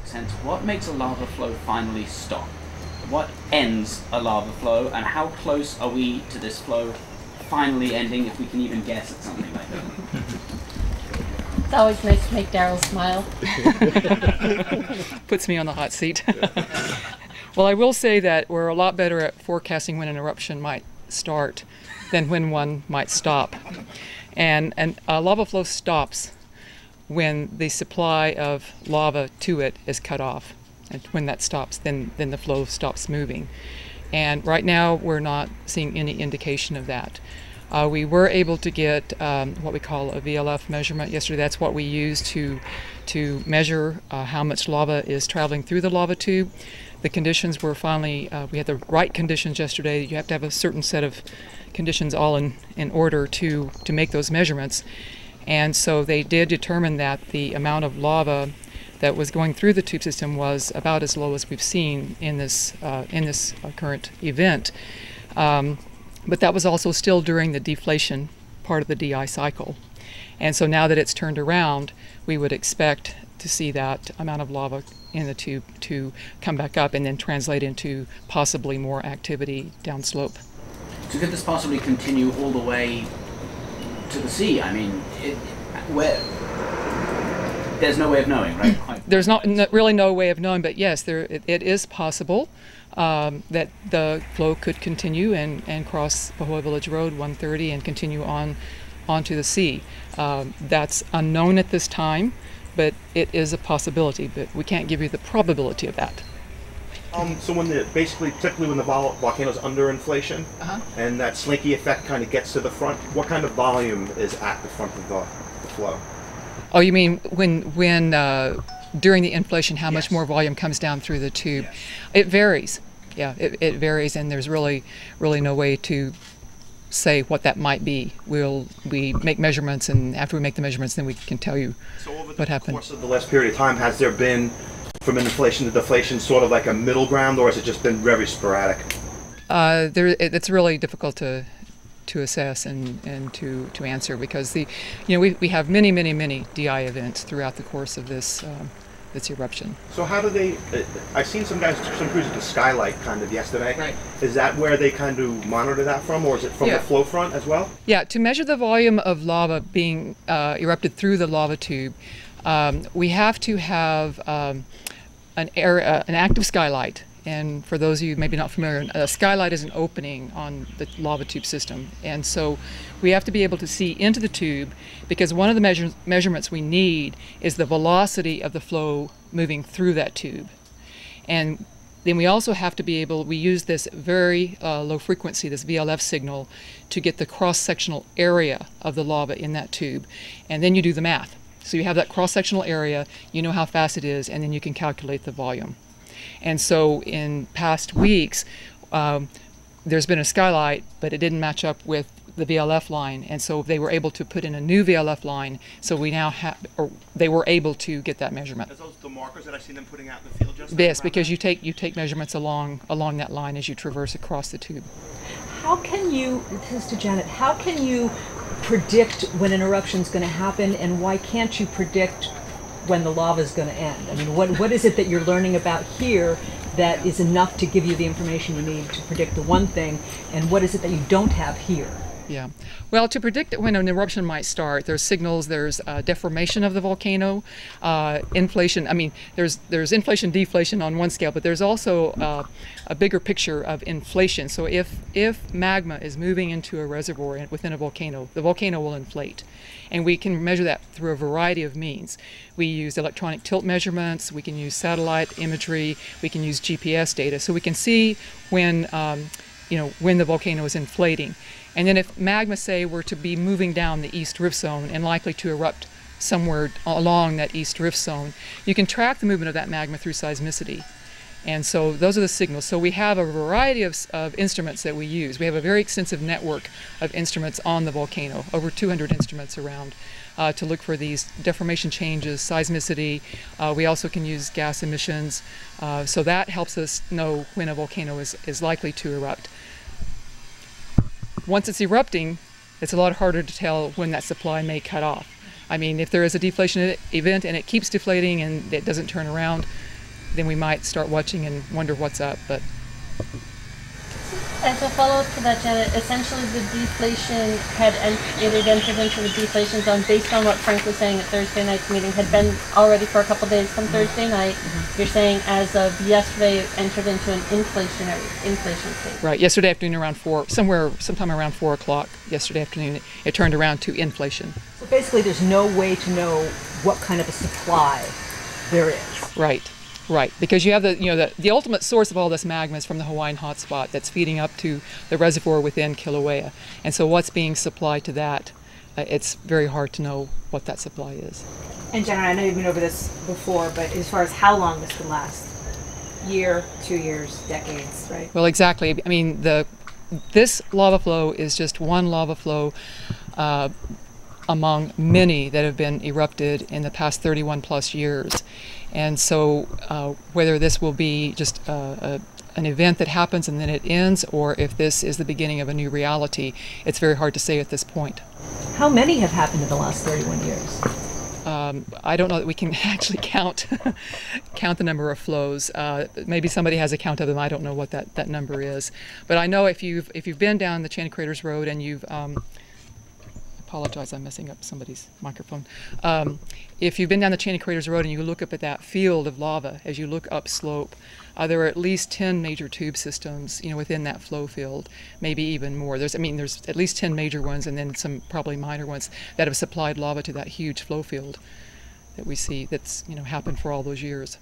sense, what makes a lava flow finally stop? What ends a lava flow, and how close are we to this flow finally ending, if we can even guess at something like that? It's always nice to make Daryl smile. Puts me on the hot seat. Well, I will say that we're a lot better at forecasting when an eruption might start than when one might stop. And a lava flow stops when the supply of lava to it is cut off. And when that stops, then the flow stops moving. And right now, we're not seeing any indication of that. We were able to get what we call a VLF measurement yesterday. That's what we use to measure how much lava is traveling through the lava tube. The conditions were finally, we had the right conditions yesterday. You have to have a certain set of conditions all in order to make those measurements. And so they did determine that the amount of lava that was going through the tube system was about as low as we've seen in this current event. But that was also still during the deflation part of the DI cycle. And so now that it's turned around, we would expect to see that amount of lava in the tube to come back up and then translate into possibly more activity downslope. So could this possibly continue all the way to the sea? I mean, there's no way of knowing, right? There's really no way of knowing, but yes, it is possible that the flow could continue and cross Pahoa Village Road 130 and continue onto the sea. That's unknown at this time, but it is a possibility, but we can't give you the probability of that. So typically when the volcano's under inflation, and that slinky effect kind of gets to the front, what kind of volume is at the front of the flow? Oh, you mean when during the inflation, how much more volume comes down through the tube? Yes. It varies. Yeah, it varies, and there's really no way to say what that might be. We make measurements, and after we make the measurements, then we can tell you what happened. Over the course of the last period of time, has there been, from an inflation to deflation, sort of like a middle ground, or has it just been very sporadic? It's really difficult to assess and to answer, because we have many DI events throughout the course of this eruption. So how do they? I've seen some crews at the skylight kind of yesterday. Right. Is that where they kind of monitor that from, or is it from the flow front as well? Yeah. To measure the volume of lava being erupted through the lava tube, we have to have an active skylight. And for those of you maybe not familiar, a skylight is an opening on the lava tube system. And so we have to be able to see into the tube, because one of the measurements we need is the velocity of the flow moving through that tube. And then we also have to be able, we use this very low frequency, this VLF signal, to get the cross-sectional area of the lava in that tube. And then you do the math. So you have that cross-sectional area, you know how fast it is, and then you can calculate the volume. And so in past weeks, there's been a skylight, but it didn't match up with the VLF line, and so they were able to put in a new VLF line, so we now have, or they were able to get that measurement. Are those the markers that I've seen them putting out in the field just? Yes, because you take measurements along that line as you traverse across the tube. How can you, this is to Janet, how can you predict when an eruption is going to happen, and why can't you predict when the lava is going to end? I mean, what is it that you're learning about here that is enough to give you the information you need to predict the one thing, and what is it that you don't have here? Yeah. Well, to predict when an eruption might start, there's signals, there's deformation of the volcano, inflation. I mean, there's inflation, deflation on one scale, but there's also a bigger picture of inflation. So if magma is moving into a reservoir within a volcano, the volcano will inflate. And we can measure that through a variety of means. We use electronic tilt measurements, we can use satellite imagery, we can use GPS data, so we can see when the volcano is inflating. And then if magma, say, were to be moving down the east rift zone and likely to erupt somewhere along that east rift zone, you can track the movement of that magma through seismicity. And so those are the signals. So we have a variety of instruments that we use. We have a very extensive network of instruments on the volcano, over 200 instruments around, to look for these deformation changes, seismicity. We also can use gas emissions. So that helps us know when a volcano is likely to erupt. Once it's erupting, it's a lot harder to tell when that supply may cut off. I mean, if there is a deflation event and it keeps deflating and it doesn't turn around, then we might start watching and wonder what's up. But As a follow-up to that, Janet, essentially the deflation it had entered into the deflation zone based on what Frank was saying at Thursday night's meeting, had been already for a couple of days from Thursday night. You're saying as of yesterday it entered into an inflation state. right, yesterday afternoon around sometime around 4 o'clock yesterday afternoon, it turned around to inflation. So basically, there's no way to know what kind of a supply there is. Right. Right, because you have the ultimate source of all this magma is from the Hawaiian hotspot that's feeding up to the reservoir within Kilauea, and so what's being supplied to that, it's very hard to know what that supply is. And Jenna, I know you've been over this before, but as far as how long this could last, year, 2 years, decades, right? Well, exactly. I mean, this lava flow is just one lava flow among many that have been erupted in the past 31 plus years. And so whether this will be just an event that happens and then it ends, or if this is the beginning of a new reality, it's very hard to say at this point. How many have happened in the last 31 years? I don't know that we can actually count the number of flows. Maybe somebody has a count of them. I don't know what that number is. But I know if you've been down the Channing Craters Road and you've apologize, I'm messing up somebody's microphone. If you've been down the Channing Craters Road and you look up at that field of lava, as you look upslope, there are at least 10 major tube systems, within that flow field, maybe even more. There's at least 10 major ones, and then some probably minor ones that have supplied lava to that huge flow field that we see that's happened for all those years.